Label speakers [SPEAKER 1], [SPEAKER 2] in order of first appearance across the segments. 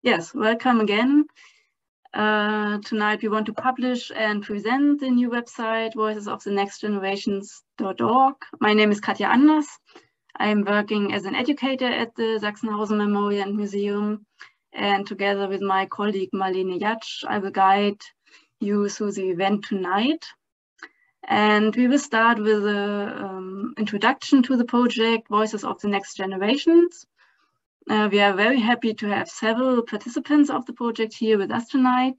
[SPEAKER 1] Yes, welcome again. Tonight we want to publish and present the new website, voicesoftheNextGenerations.org. My name is Katja Anders. I'm working as an educator at the Sachsenhausen Memorial and Museum. And together with my colleague Marlene Jatsch, I will guide you through the event tonight. And we will start with an introduction to the project, Voices of the Next Generations. We are very happy to have several participants of the project here with us tonight.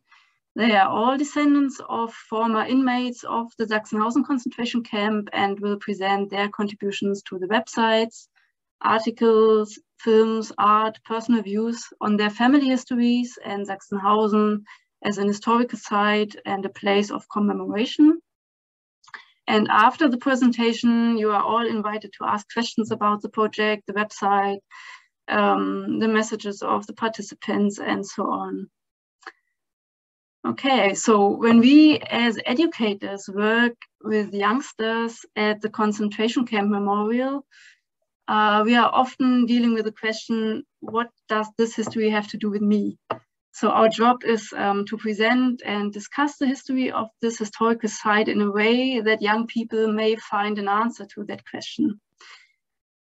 [SPEAKER 1] They are all descendants of former inmates of the Sachsenhausen concentration camp and will present their contributions to the websites, articles, films, art, personal views on their family histories and Sachsenhausen as an historical site and a place of commemoration. And after the presentation, you are all invited to ask questions about the project, the website, the messages of the participants, and so on. Okay, so when we as educators work with youngsters at the concentration camp memorial, we are often dealing with the question, what does this history have to do with me? So our job is to present and discuss the history of this historical site in a way that young people may find an answer to that question.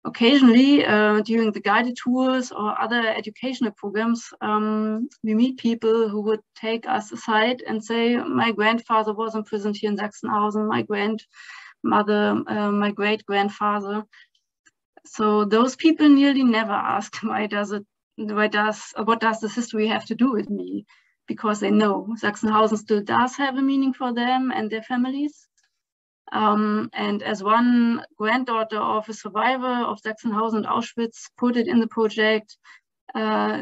[SPEAKER 1] Occasionally, during the guided tours or other educational programs, we meet people who would take us aside and say, my grandfather was imprisoned here in Sachsenhausen, my grandmother, my great-grandfather. So those people nearly never ask, what does this history have to do with me? Because they know Sachsenhausen still does have a meaning for them and their families. And as one granddaughter of a survivor of Sachsenhausen and Auschwitz put it in the project,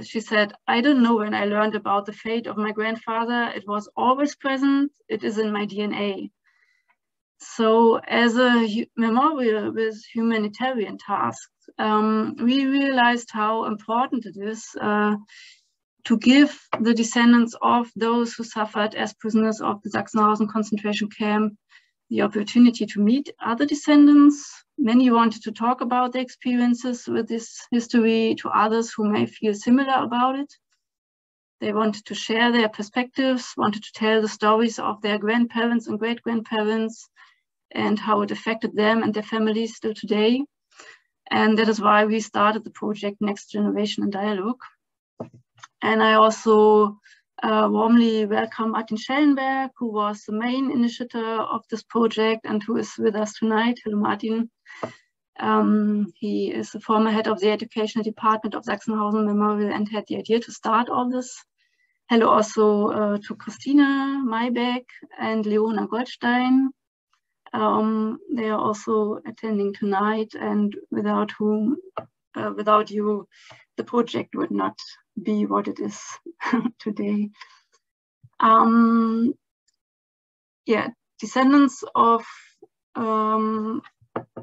[SPEAKER 1] she said, I don't know when I learned about the fate of my grandfather. It was always present. It is in my DNA. So as a memorial with humanitarian tasks, we realized how important it is to give the descendants of those who suffered as prisoners of the Sachsenhausen concentration camp the opportunity to meet other descendants. Many wanted to talk about their experiences with this history to others who may feel similar about it. They wanted to share their perspectives, wanted to tell the stories of their grandparents and great-grandparents and how it affected them and their families still today. And that is why we started the project Next Generation in Dialogue. And I also warmly welcome Martin Schellenberg, who was the main initiator of this project and who is with us tonight. Hello, Martin. He is the former head of the educational department of Sachsenhausen Memorial and had the idea to start all this. Hello also to Christina Maybeck and Leona Goldstein. They are also attending tonight, and without you, the project would not be what it is today. Yeah, descendants of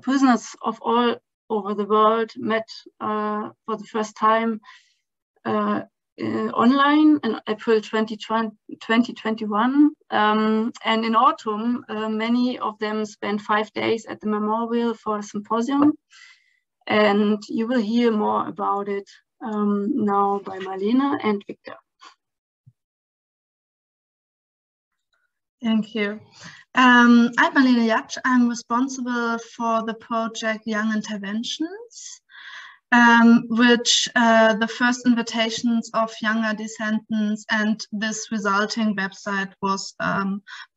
[SPEAKER 1] prisoners of all over the world met for the first time online in April 2021. And in autumn, many of them spent 5 days at the memorial for a symposium. And you will hear more about it now by Marlene and Victor.
[SPEAKER 2] Thank you. I'm Marlene Jatsch. I'm responsible for the project Young Interventions, which the first invitations of younger descendants and this resulting website was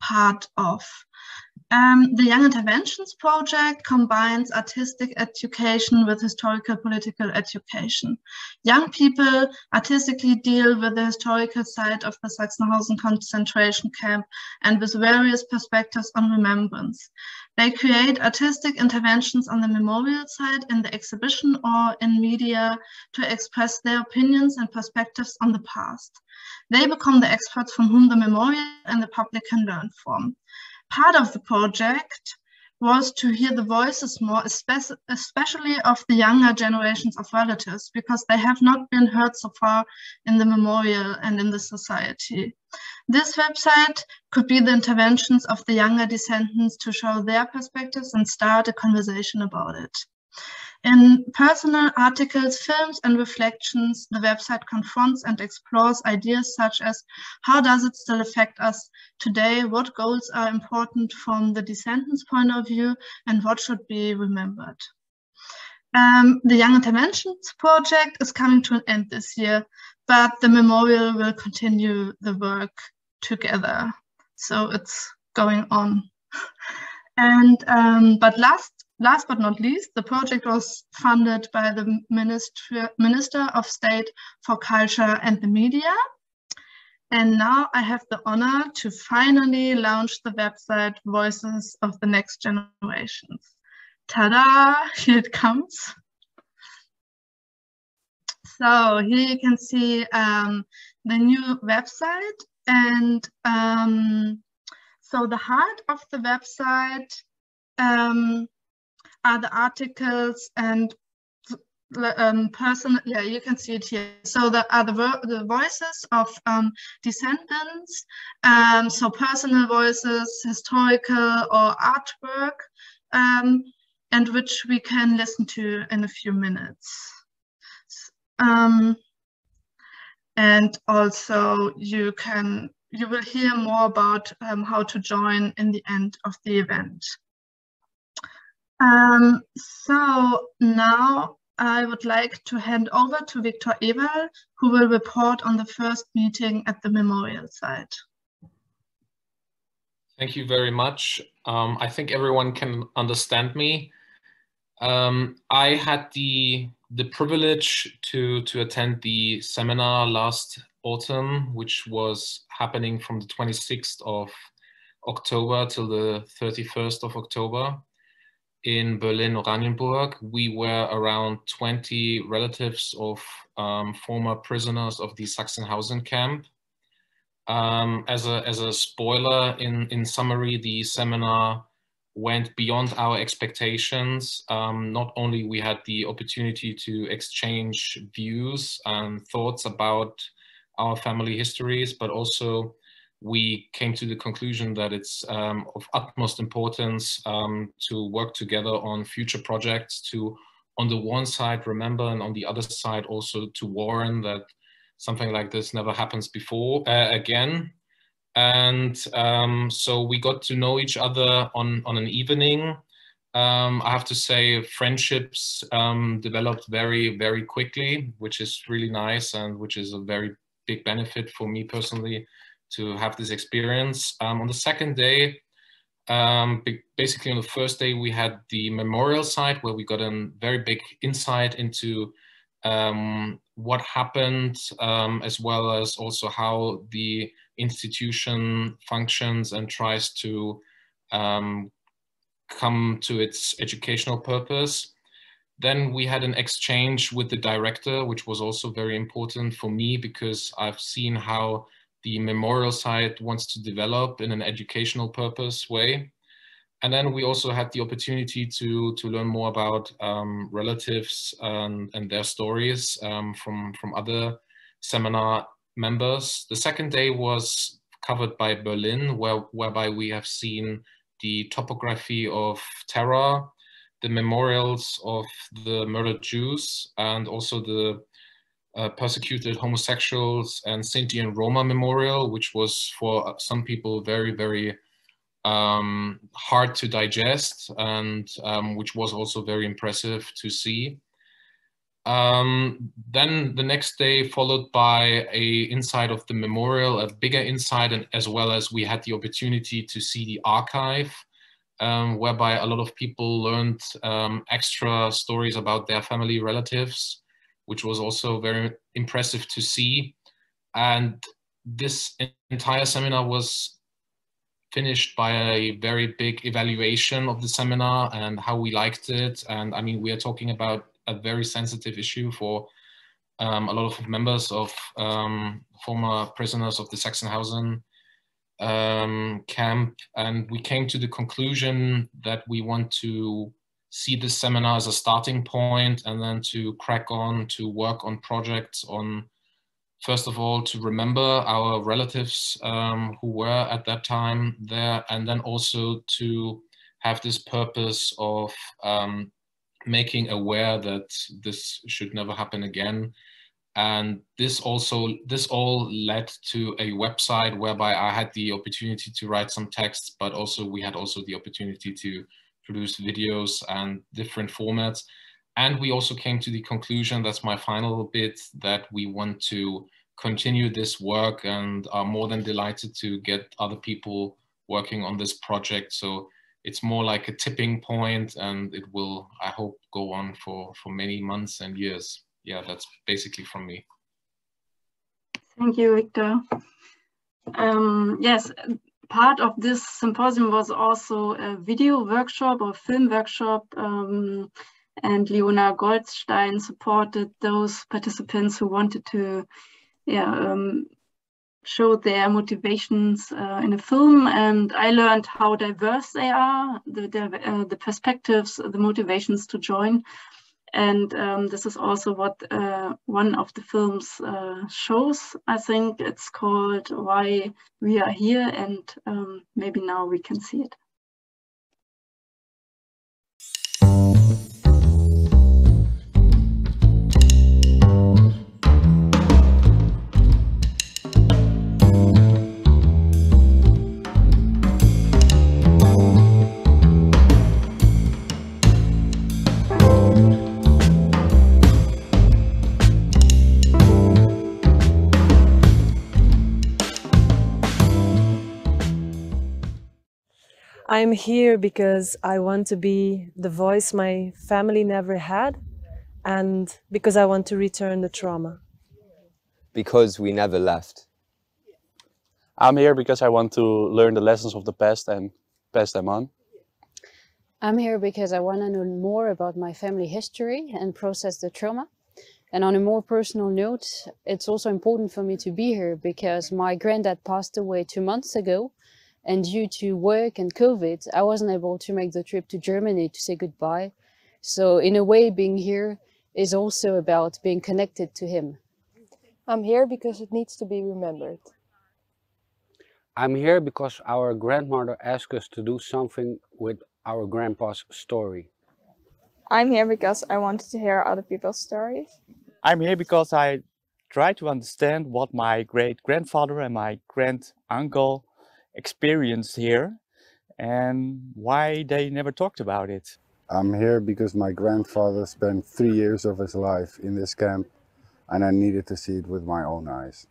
[SPEAKER 2] part of. The Young Interventions project combines artistic education with historical political education. Young people artistically deal with the historical side of the Sachsenhausen concentration camp and with various perspectives on remembrance. They create artistic interventions on the memorial site, in the exhibition or in media to express their opinions and perspectives on the past. They become the experts from whom the memorial and the public can learn from. Part of the project was to hear the voices more, especially of the younger generations of relatives, because they have not been heard so far in the memorial and in the society. This website could be the interventions of the younger descendants to show their perspectives and start a conversation about it. In personal articles, films, and reflections, the website confronts and explores ideas such as how does it still affect us today, what goals are important from the descendants' point of view, and what should be remembered. The Young Interventions project is coming to an end this year, but the memorial will continue the work together. So it's going on. And but last but not least, the project was funded by the Minister of State for Culture and the Media. And now I have the honor to finally launch the website Voices of the Next Generations. Ta-da, here it comes. So here you can see the new website, and so the heart of the website are the articles and personal, yeah, you can see it here. So the voices of descendants, so personal voices, historical or artwork, and which we can listen to in a few minutes. And also you will hear more about how to join in the end of the event. So now I would like to hand over to Viktor Ewald, who will report on the first meeting at the memorial site.
[SPEAKER 3] Thank you very much. I think everyone can understand me. I had the privilege to attend the seminar last autumn, which was happening from the 26th of October till the 31st of October in Berlin-Oranienburg. We were around 20 relatives of former prisoners of the Sachsenhausen camp. As a spoiler, in summary, the seminar went beyond our expectations. Not only we had the opportunity to exchange views and thoughts about our family histories, but also we came to the conclusion that it's of utmost importance to work together on future projects to, on the one side, remember, and on the other side also to warn that something like this never happens before again. And so we got to know each other on an evening. I have to say friendships developed very, very quickly, which is really nice and which is a very big benefit for me personally to have this experience. On the second day, basically on the first day, we had the memorial site where we got a very big insight into what happened, as well as also how the institution functions and tries to come to its educational purpose. Then we had an exchange with the director, which was also very important for me because I've seen how the memorial site wants to develop in an educational purpose way. And then we also had the opportunity to learn more about relatives and their stories from other seminar members. The second day was covered by Berlin, whereby we have seen the topography of terror, the memorials of the murdered Jews, and also the persecuted homosexuals and Sinti and Roma memorial, which was for some people very, very hard to digest, and which was also very impressive to see. Then the next day followed by a inside of the memorial, a bigger inside, and as well as we had the opportunity to see the archive, whereby a lot of people learned extra stories about their family relatives, which was also very impressive to see. And this entire seminar was finished by a very big evaluation of the seminar and how we liked it. And I mean, we are talking about a very sensitive issue for a lot of members of former prisoners of the Sachsenhausen camp. And we came to the conclusion that we want to see this seminar as a starting point and then to crack on to work on projects on, first of all, to remember our relatives who were at that time there, and then also to have this purpose of making aware that this should never happen again. And this all led to a website whereby I had the opportunity to write some text, but also we had also the opportunity to produce videos and different formats. And we also came to the conclusion, that's my final bit, that we want to continue this work and are more than delighted to get other people working on this project. So it's more like a tipping point, and it will, I hope, go on for many months and years. Yeah, that's basically from me.
[SPEAKER 1] Thank you, Victor. Yes, part of this symposium was also a video workshop or film workshop, and Leona Goldstein supported those participants who wanted to show their motivations in a film, and I learned how diverse they are, the perspectives, the motivations to join. And this is also what one of the films shows. I think it's called Why We Are Here, and maybe now we can see it.
[SPEAKER 4] I'm here because I want to be the voice my family never had, and because I want to return the trauma.
[SPEAKER 5] Because we never left.
[SPEAKER 6] I'm here because I want to learn the lessons of the past and pass them on.
[SPEAKER 7] I'm here because I want to know more about my family history and process the trauma. And on a more personal note, it's also important for me to be here because my granddad passed away 2 months ago. And due to work and COVID, I wasn't able to make the trip to Germany to say goodbye. So in a way, being here is also about being connected to him.
[SPEAKER 8] I'm here because it needs to be remembered.
[SPEAKER 9] I'm here because our grandmother asked us to do something with our grandpa's story.
[SPEAKER 8] I'm here because I wanted to hear other people's stories.
[SPEAKER 10] I'm here because I try to understand what my great-grandfather and my grand-uncle experienced here and why they never talked about it.
[SPEAKER 11] I'm here because my grandfather spent 3 years of his life in this camp and I needed to see it with my own eyes.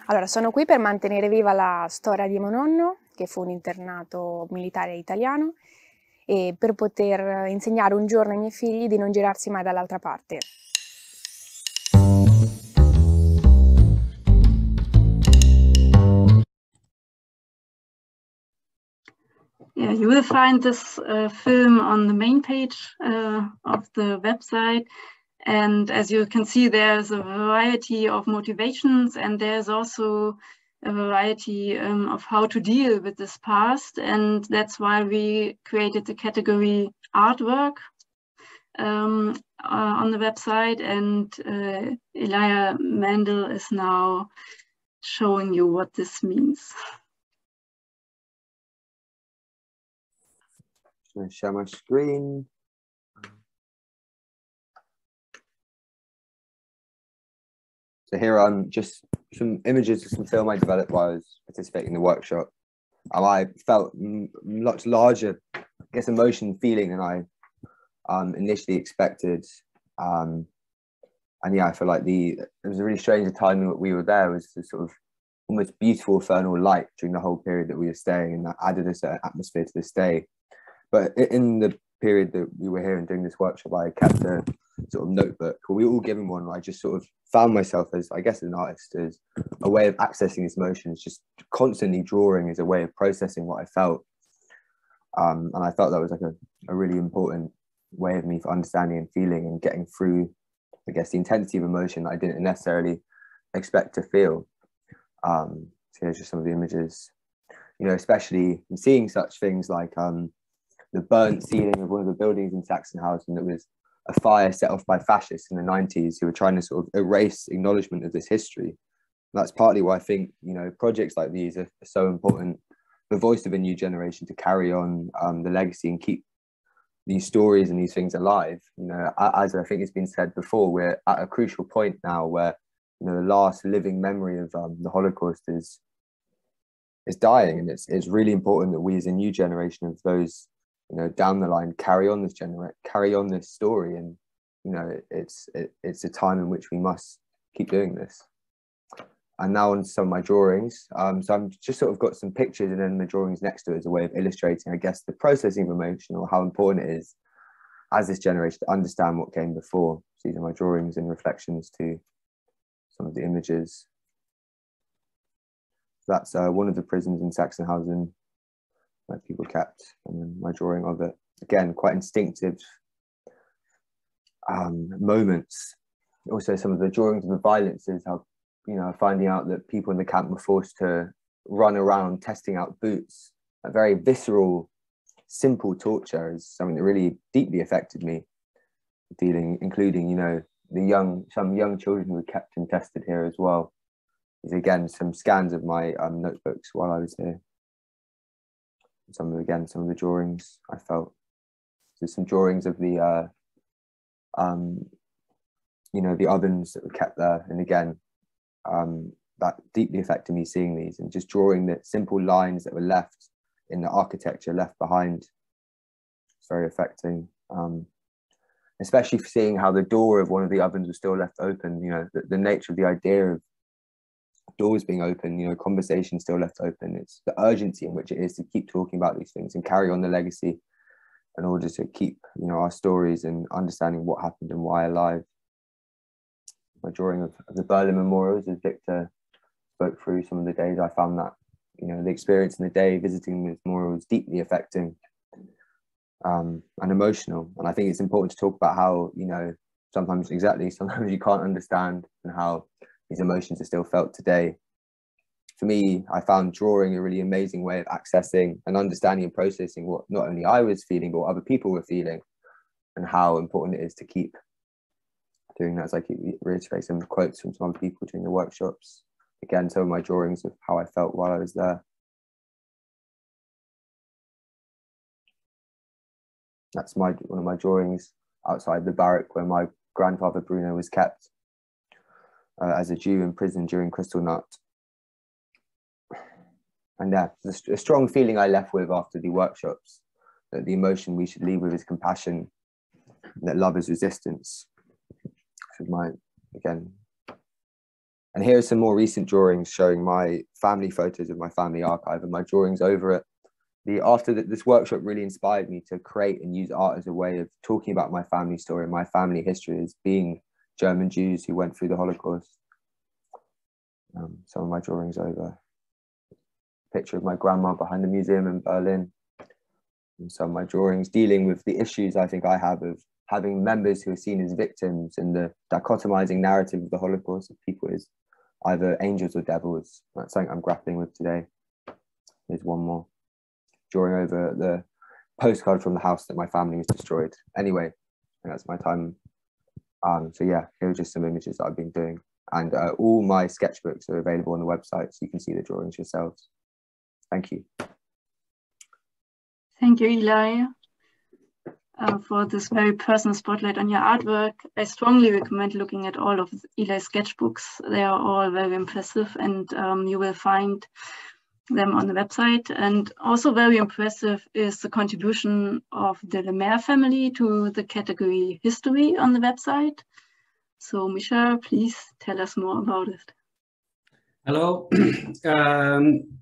[SPEAKER 12] Allora, sono qui per mantenere viva la storia di mio nonno, che fu un internato militare italiano, e per poter insegnare un giorno ai miei figli di non girarsi mai dall'altra parte.
[SPEAKER 1] Yeah, you will find this film on the main page of the website. And as you can see, there's a variety of motivations, and there's also a variety of how to deal with this past. And that's why we created the category artwork on the website. And Elia Mendel is now showing you what this means.
[SPEAKER 5] I'm going to share my screen. So here are just some images of some film I developed while I was participating in the workshop. I felt much larger, I guess, emotion feeling than I initially expected. And yeah, I feel like it was a really strange timing that we were there. It was this sort of almost beautiful infernal light during the whole period that we were staying, and that added a certain atmosphere to the stay. But in the period that we were here and doing this workshop, I kept a sort of notebook. We were all given one. I just sort of found myself as, I guess, as an artist, as a way of accessing these emotions, just constantly drawing as a way of processing what I felt. And I felt that was like a really important way of me for understanding and feeling and getting through, I guess, the intensity of emotion that I didn't necessarily expect to feel. So here's just some of the images, you know, especially in seeing such things like the burnt ceiling of one of the buildings in Sachsenhausen that was a fire set off by fascists in the 90s who were trying to sort of erase acknowledgement of this history. And that's partly why I think, you know, projects like these are so important, the voice of a new generation to carry on the legacy and keep these stories and these things alive. You know, as I think it's been said before, we're at a crucial point now where, you know, the last living memory of the Holocaust is dying, and it's really important that we as a new generation of those, you know, down the line carry on this story. And you know, it's a time in which we must keep doing this. And now on some of my drawings. So I'm just sort of got some pictures and then the drawings next to it as a way of illustrating, I guess, the processing of emotion, or how important it is as this generation to understand what came before. So these are my drawings and reflections to some of the images. So that's one of the prisons in Sachsenhausen that people kept, and then my drawing of it. Again, quite instinctive moments. Also, some of the drawings of the violences, how, you know, finding out that people in the camp were forced to run around testing out boots. A very visceral, simple torture is something that really deeply affected me. Including, you know, some young children who were kept and tested here as well. These again some scans of my notebooks while I was here. Some of the drawings I felt. So some drawings of the you know, the ovens that were kept there, and again, that deeply affected me seeing these, and just drawing the simple lines that were left in the architecture left behind. It's very affecting, especially seeing how the door of one of the ovens was still left open. You know, the nature of the idea of doors being open, you know, conversation still left open. It's the urgency in which it is to keep talking about these things and carry on the legacy in order to keep, you know, our stories and understanding what happened and why alive. My drawing of the Berlin memorials, as Victor spoke through some of the days, I found that, you know, the experience in the day visiting the memorial was deeply affecting and emotional. And I think it's important to talk about how, you know, sometimes you can't understand, and how these emotions are still felt today. For me, I found drawing a really amazing way of accessing and understanding and processing what not only I was feeling, but what other people were feeling, and how important it is to keep doing that. As I keep reiterating some quotes from some other people during the workshops. Again, some of my drawings of how I felt while I was there. That's one of my drawings outside the barrack where my grandfather Bruno was kept as a Jew in prison during Kristallnacht. And yeah, a strong feeling I left with after the workshops, that the emotion we should leave with is compassion, that love is resistance. Again, and here are some more recent drawings showing my family photos of my family archive and my drawings over it. This workshop really inspired me to create and use art as a way of talking about my family story and my family history as being German Jews who went through the Holocaust. Some of my drawings over. Picture of my grandma behind the museum in Berlin. And some of my drawings dealing with the issues I think I have of having members who are seen as victims, and the dichotomizing narrative of the Holocaust of people as either angels or devils. That's something I'm grappling with today. Here's one more. Drawing over the postcard from the house that my family was destroyed. Anyway, that's my time. So yeah, here are just some images that I've been doing. And all my sketchbooks are available on the website, so you can see the drawings yourselves. Thank you.
[SPEAKER 1] Thank you, Eli, for this very personal spotlight on your artwork. I strongly recommend looking at all of Eli's sketchbooks. They are all very impressive, and you will find them on the website. And also very impressive is the contribution of the Lemaire family to the category history on the website. So Misha, please tell us more about it.
[SPEAKER 13] Hello,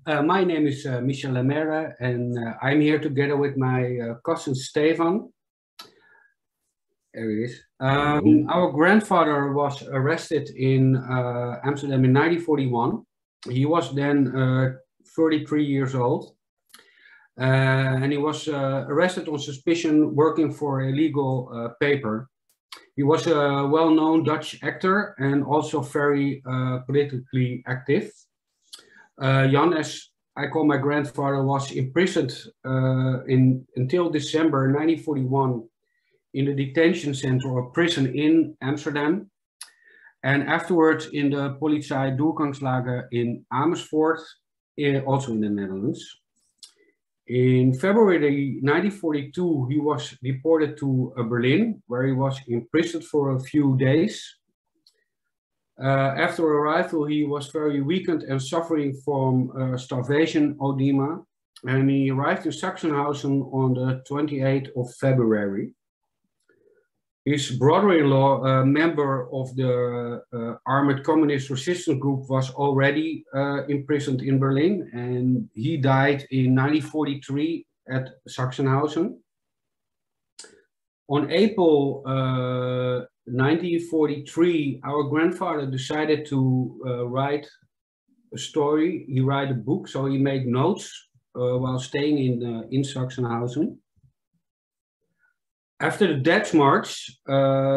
[SPEAKER 13] my name is Michel Lemaire, and I'm here together with my cousin Stefan. There he is. Our grandfather was arrested in Amsterdam in 1941. He was then 33 years old, and he was arrested on suspicion working for a illegal paper. He was a well-known Dutch actor and also very politically active. Jan, as I call my grandfather, was imprisoned until December 1941 in the detention center or prison in Amsterdam, and afterwards in the Polizei Doorgangslager in Amersfoort, also in the Netherlands. In February 1942, he was deported to Berlin, where he was imprisoned for a few days. After arrival, he was very weakened and suffering from starvation edema, and he arrived in Sachsenhausen on the 28th of February. His brother-in-law, a member of the armed communist resistance group, was already imprisoned in Berlin, and he died in 1943 at Sachsenhausen. On April 1943, our grandfather decided to write a story. He wrote a book, so he made notes while staying in Sachsenhausen. After the Death March,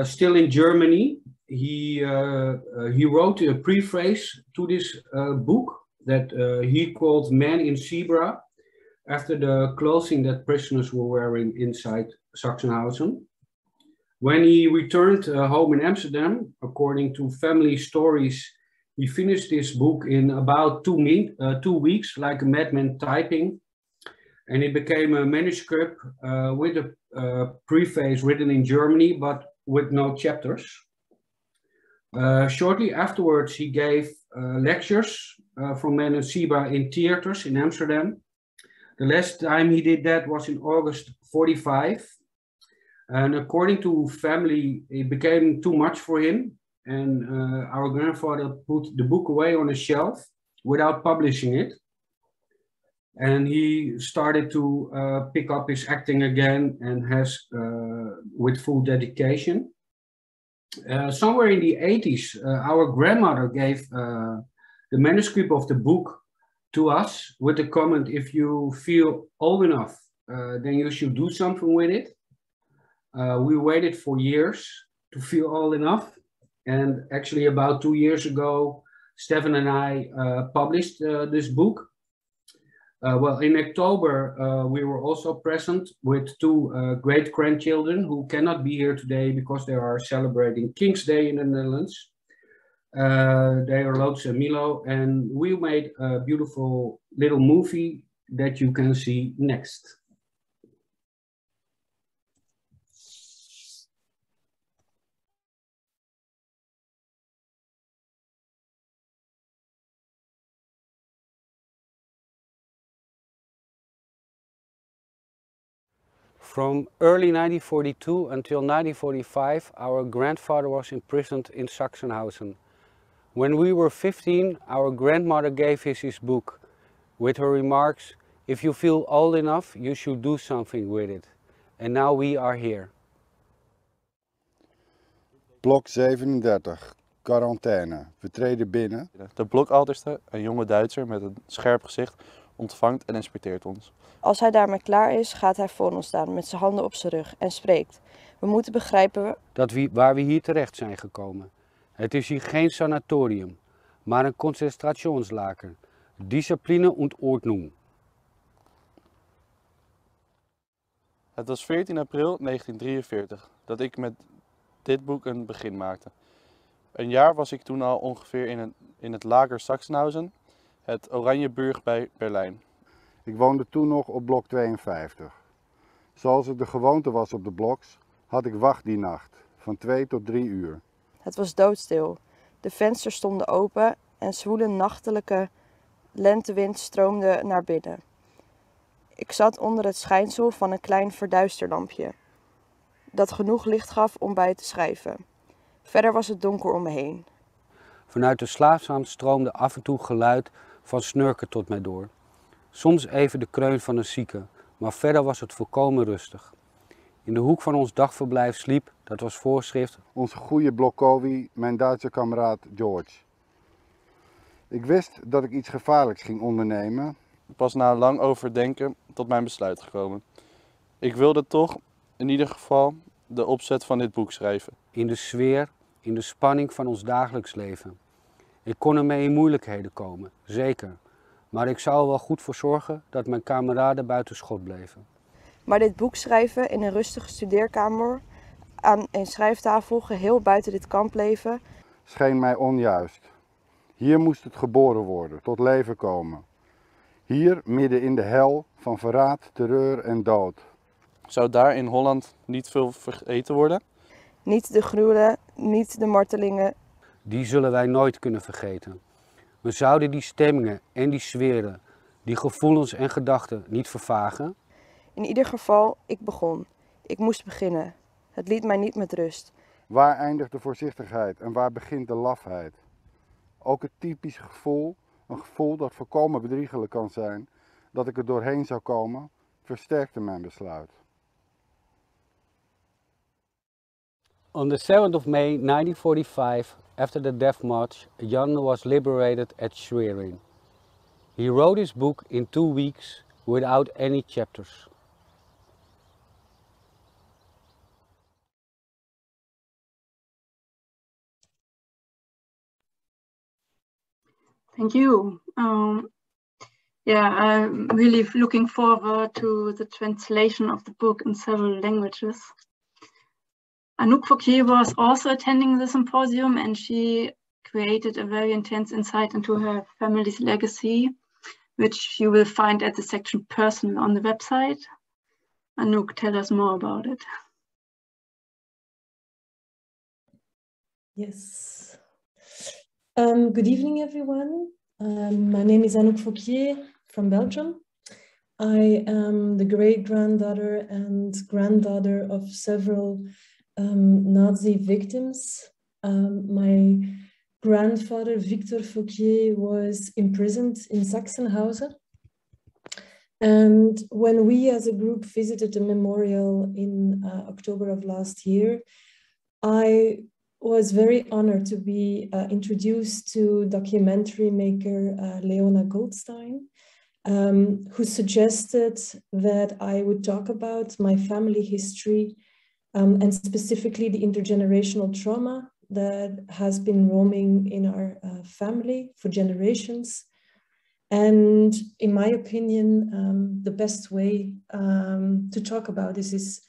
[SPEAKER 13] still in Germany, he wrote a preface to this book that he called Man in Zebra, after the clothing that prisoners were wearing inside Sachsenhausen. When he returned home in Amsterdam, according to family stories, he finished this book in about 2 weeks, like a madman typing. And it became a manuscript with a preface written in Germany, but with no chapters. Shortly afterwards, he gave lectures from Man in Zebra in theaters in Amsterdam. The last time he did that was in August 1945. And according to family, it became too much for him. And our grandfather put the book away on a shelf without publishing it. And he started to pick up his acting again, and has with full dedication. Somewhere in the 80s, our grandmother gave the manuscript of the book to us with the comment, if you feel old enough, then you should do something with it. We waited for years to feel old enough. And actually about 2 years ago, Stefan and I published this book. Well, in October, we were also present with 2 great-grandchildren who cannot be here today because they are celebrating King's Day in the Netherlands. They are Loods and Milo, and we made a beautiful little movie that you can see next.
[SPEAKER 9] From early 1942 until 1945, our grandfather was imprisoned in Sachsenhausen. When we were 15, our grandmother gave us his book, with her remarks, if you feel old enough, you should do something with it. And now we are here.
[SPEAKER 11] Blok 37, quarantaine. We treden binnen.
[SPEAKER 6] De blokoudste, een jonge Duitser met een scherp gezicht, ontvangt en inspecteert ons.
[SPEAKER 14] Als hij daarmee klaar is, gaat hij voor ons staan met zijn handen op zijn rug en spreekt. We moeten begrijpen
[SPEAKER 9] waar we hier terecht zijn gekomen. Het is hier geen sanatorium, maar een Konzentrationslager. Discipline und Ordnung.
[SPEAKER 6] Het was 14 april 1943 dat ik met dit boek een begin maakte. Een jaar was ik toen al ongeveer in het lager Sachsenhausen, het Oranjeburg bij Berlijn.
[SPEAKER 11] Ik woonde toen nog op blok 52. Zoals het de gewoonte was op de bloks, had ik wacht die nacht, van 2 tot 3 uur.
[SPEAKER 14] Het was doodstil. De vensters stonden open en zwoele nachtelijke lentewind stroomde naar binnen. Ik zat onder het schijnsel van een klein verduisterlampje, dat genoeg licht gaf om bij te schrijven. Verder was het donker om me heen.
[SPEAKER 9] Vanuit de slaapzaal stroomde af en toe geluid van snurken tot mij door. Soms even de kreun van een zieke, maar verder was het volkomen rustig. In de hoek van ons dagverblijf sliep, dat was voorschrift,
[SPEAKER 11] onze goede blokkowie, mijn Duitse kameraad George. Ik wist dat ik iets gevaarlijks ging ondernemen.
[SPEAKER 6] Pas na lang overdenken tot mijn besluit gekomen. Ik wilde toch, in ieder geval, de opzet van dit boek schrijven.
[SPEAKER 9] In de sfeer, in de spanning van ons dagelijks leven. Ik kon ermee in moeilijkheden komen, zeker. Maar ik zou er wel goed voor zorgen dat mijn kameraden buiten schot bleven.
[SPEAKER 14] Maar dit boek schrijven in een rustige studeerkamer, aan een schrijftafel, geheel buiten dit kampleven,
[SPEAKER 11] scheen mij onjuist. Hier moest het geboren worden, tot leven komen. Hier midden in de hel van verraad, terreur en dood.
[SPEAKER 6] Zou daar in Holland niet veel vergeten worden?
[SPEAKER 14] Niet de gruwelen, niet de martelingen.
[SPEAKER 9] Die zullen wij nooit kunnen vergeten. We zouden die stemmingen en die sferen, die gevoelens en gedachten niet vervagen.
[SPEAKER 14] In ieder geval, ik begon. Ik moest beginnen. Het liet mij niet met rust.
[SPEAKER 11] Waar eindigt de voorzichtigheid en waar begint de lafheid? Ook het typische gevoel, een gevoel dat volkomen bedriegelijk kan zijn, dat ik er doorheen zou komen, versterkte mijn besluit.
[SPEAKER 9] On the 7th of May 1945, after the Death March, Jan was liberated at Schwerin. He wrote his book in 2 weeks without any chapters.
[SPEAKER 1] Thank you. Yeah, I'm really looking forward to the translation of the book in several languages. Anouk Fouquier was also attending the symposium, and she created a very intense insight into her family's legacy, which you will find at the section Personal on the website. Anouk, tell us more about it.
[SPEAKER 4] Yes. Good evening, everyone. My name is Anouk Fouquier from Belgium. I am the great-granddaughter and granddaughter of several Nazi victims. My grandfather, Victor Fouquier, was imprisoned in Sachsenhausen. And when we as a group visited the memorial in October of last year, I was very honored to be introduced to documentary maker Leona Goldstein, who suggested that I would talk about my family history and specifically the intergenerational trauma that has been roaming in our family for generations. And in my opinion, the best way to talk about this is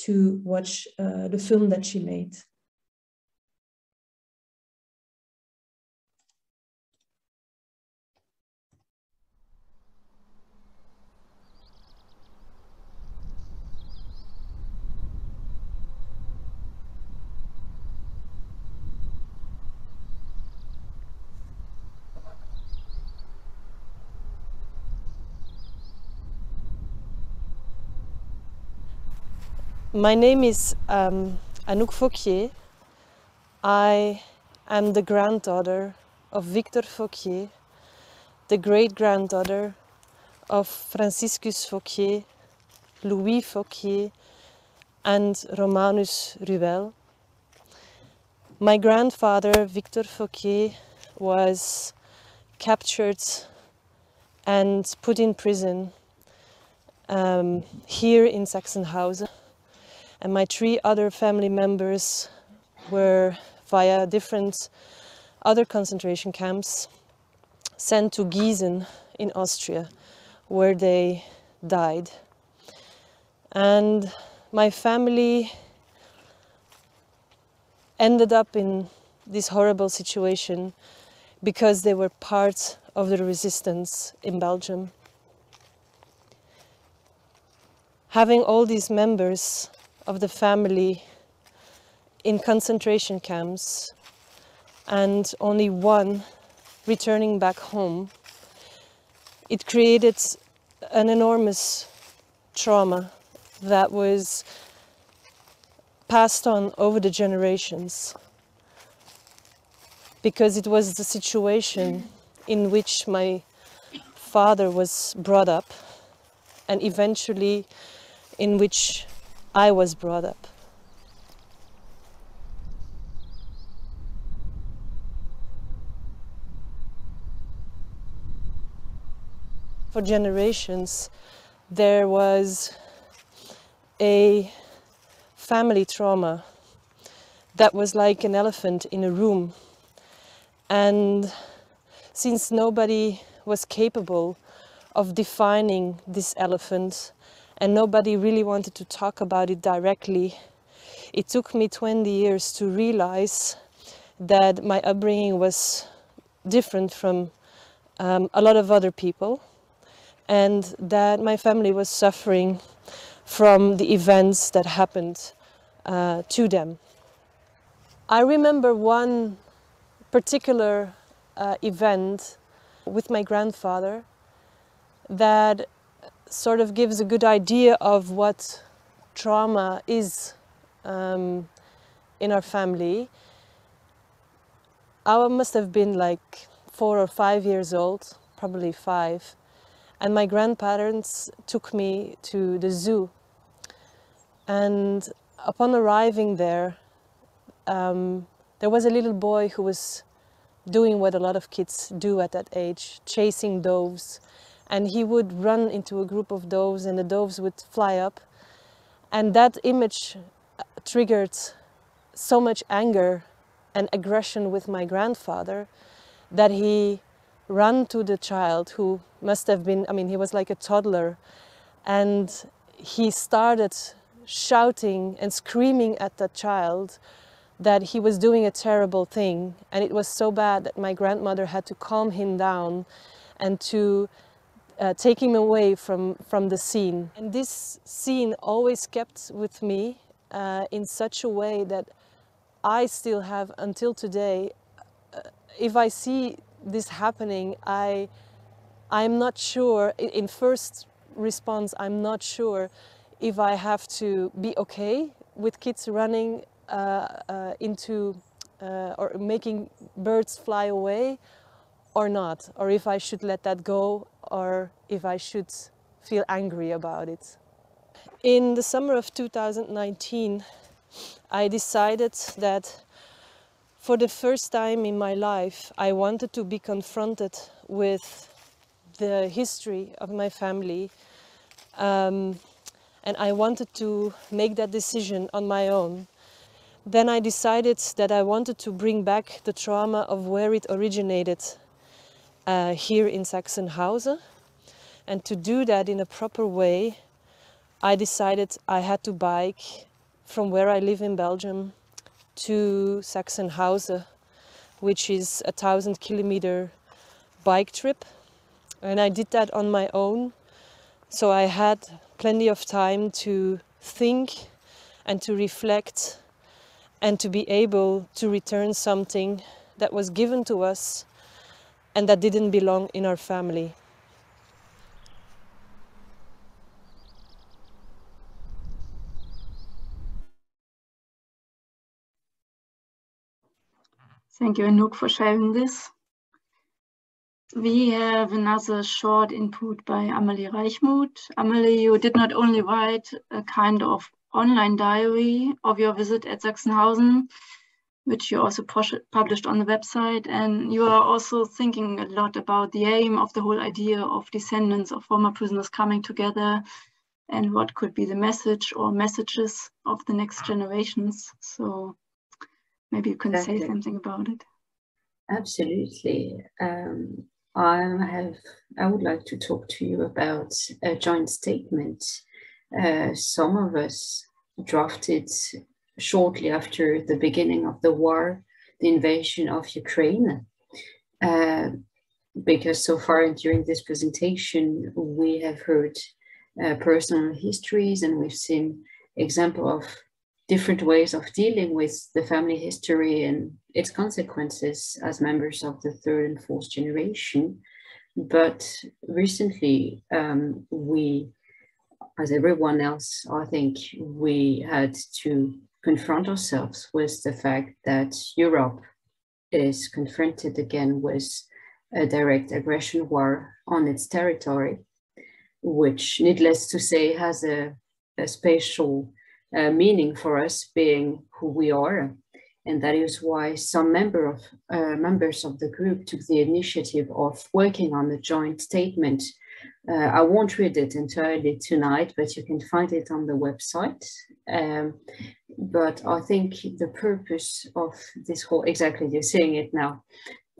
[SPEAKER 4] to watch the film that she made. My name is Anouk Fouquier. I am the granddaughter of Victor Fouquier, the great-granddaughter of Franciscus Fouquier, Louis Fouquier, and Romanus Ruel. My grandfather, Victor Fouquier, was captured and put in prison here in Sachsenhausen. And my 3 other family members were, via different other concentration camps, sent to Gießen in Austria, where they died. And my family ended up in this horrible situation because they were part of the resistance in Belgium. Having all these members of the family in concentration camps and only one returning back home, it created an enormous trauma that was passed on over the generations, because it was the situation in which my father was brought up and eventually in which I was brought up. For generations, there was a family trauma that was like an elephant in a room. And since nobody was capable of defining this elephant, and nobody really wanted to talk about it directly, it took me 20 years to realize that my upbringing was different from a lot of other people, and that my family was suffering from the events that happened to them. I remember one particular event with my grandfather that sort of gives a good idea of what trauma is in our family. I must have been like 4 or 5 years old, probably 5, and my grandparents took me to the zoo. And upon arriving there, there was a little boy who was doing what a lot of kids do at that age, chasing doves. And he would run into a group of doves and the doves would fly up. And that image triggered so much anger and aggression with my grandfather that he ran to the child, who must have been, I mean, he was like a toddler, and he started shouting and screaming at the child that he was doing a terrible thing. And it was so bad that my grandmother had to calm him down and to take him away from the scene. And this scene always kept with me in such a way that I still have until today. If I see this happening, I'm not sure, in first response, I'm not sure if I have to be okay with kids running into or making birds fly away or not, or if I should let that go, or if I should feel angry about it. In the summer of 2019, I decided that for the first time in my life, I wanted to be confronted with the history of my family, and I wanted to make that decision on my own. Then I decided that I wanted to bring back the trauma of where it originated here in Sachsenhausen. And to do that in a proper way, I decided I had to bike from where I live in Belgium to Sachsenhausen, which is a 1,000-kilometer bike trip. And I did that on my own. So I had plenty of time to think and to reflect and to be able to return something that was given to us and that didn't belong in our family.
[SPEAKER 1] Thank you, Anouk, for sharing this. We have another short input by Amelie Reichmuth. Amelie, you did not only write a kind of online diary of your visit at Sachsenhausen, which you also published on the website, and you are also thinking a lot about the aim of the whole idea of descendants of former prisoners coming together and what could be the message or messages of the next generations. So maybe you can say something about it.
[SPEAKER 15] Absolutely. I would like to talk to you about a joint statement some of us drafted shortly after the beginning of the war, the invasion of Ukraine. Because so far during this presentation, we have heard personal histories, and we've seen example of different ways of dealing with the family history and its consequences as members of the third and fourth generation. But recently, we, as everyone else, I think we had to confront ourselves with the fact that Europe is confronted again with a direct aggression war on its territory, which, needless to say, has a spatial meaning for us, being who we are. And that is why some members of the group took the initiative of working on a joint statement. I won't read it entirely tonight, but you can find it on the website. But I think the purpose of this whole, exactly, you're saying it now,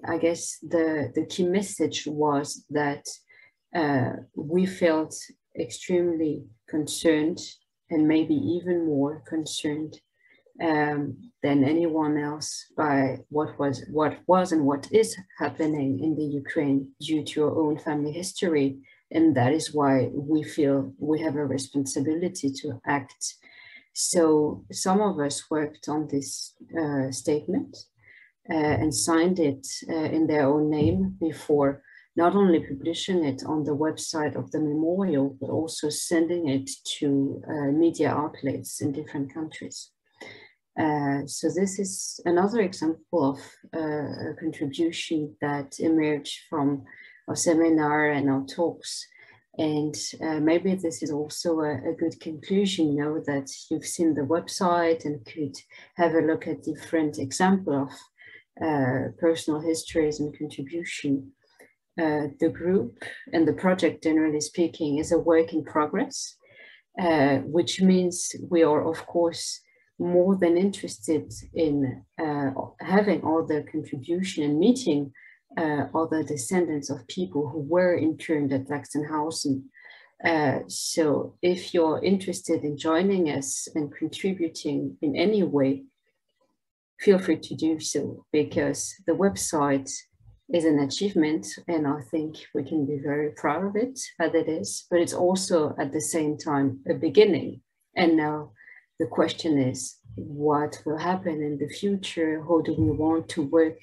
[SPEAKER 15] I guess the key message was that we felt extremely concerned, and maybe even more concerned than anyone else by what was and what is happening in the Ukraine due to our own family history And that is why we feel we have a responsibility to act. So some of us worked on this statement and signed it in their own name before not only publishing it on the website of the memorial, but also sending it to media outlets in different countries. So this is another example of a contribution that emerged from our seminar and our talks. And maybe this is also a good conclusion, now that you've seen the website and could have a look at different examples of personal histories and contribution. The group and the project, generally speaking, is a work in progress, which means we are, of course, more than interested in having all the contribution and meeting other descendants of people who were interned at Sachsenhausen. So if you're interested in joining us and contributing in any way, feel free to do so, because the website is an achievement, and I think we can be very proud of it as it is, but it's also at the same time a beginning. And now the question is, what will happen in the future? How do we want to work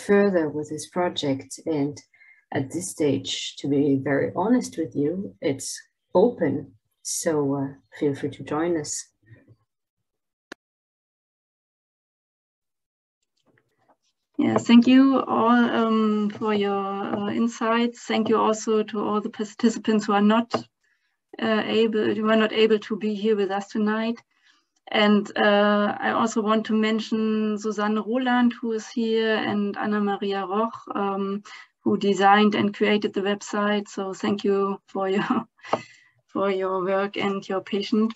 [SPEAKER 15] further with this project? And at this stage, to be very honest with you, it's open. So feel free to join us.
[SPEAKER 1] Yeah, thank you all for your insights. Thank you also to all the participants who are not able to be here with us tonight. And I also want to mention Susanne Roland, who is here, and Anna Maria Roch, who designed and created the website. So thank you for your work and your patience.